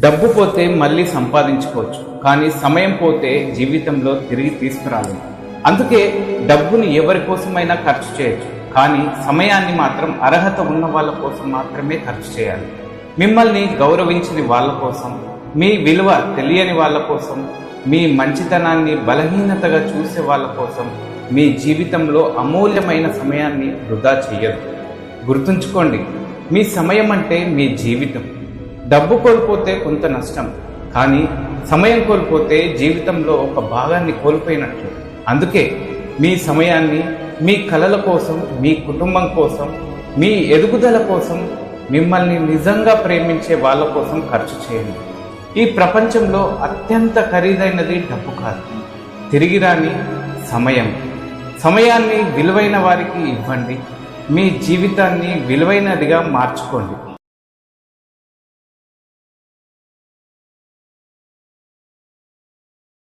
డబ్బు పోతే మళ్ళీ సంపాదించుకోవచ్చు, కానీ సమయం పోతే జీవితంలో తిరిగి తీసుకురాలేము. అందుకే డబ్బుని ఎవరి కోసమైనా ఖర్చు చేయొచ్చు, కానీ సమయాన్ని మాత్రం అర్హత ఉన్న వాళ్ళ కోసం మాత్రమే ఖర్చు చేయాలి. మిమ్మల్ని గౌరవించని వాళ్ళ కోసం, మీ విలువ తెలియని వాళ్ళ కోసం, మీ మంచితనాన్ని బలహీనతగా చూసే వాళ్ళ కోసం మీ జీవితంలో అమూల్యమైన సమయాన్ని వృధా చెయ్యదు. గుర్తుంచుకోండి, మీ సమయం అంటే మీ జీవితం. డబ్బు కోల్పోతే కొంత నష్టం, కానీ సమయం కోల్పోతే జీవితంలో ఒక భాగాన్ని కోల్పోయినట్లు. అందుకే మీ సమయాన్ని మీ కలల కోసం, మీ కుటుంబం కోసం, మీ ఎదుగుదల కోసం, మిమ్మల్ని నిజంగా ప్రేమించే వాళ్ళ కోసం ఖర్చు చేయండి. ఈ ప్రపంచంలో అత్యంత ఖరీదైనది డబ్బు కాదు, తిరిగి రాని సమయం. సమయాన్ని విలువైన వారికి ఇవ్వండి, మీ జీవితాన్ని విలువైనదిగా మార్చుకోండి.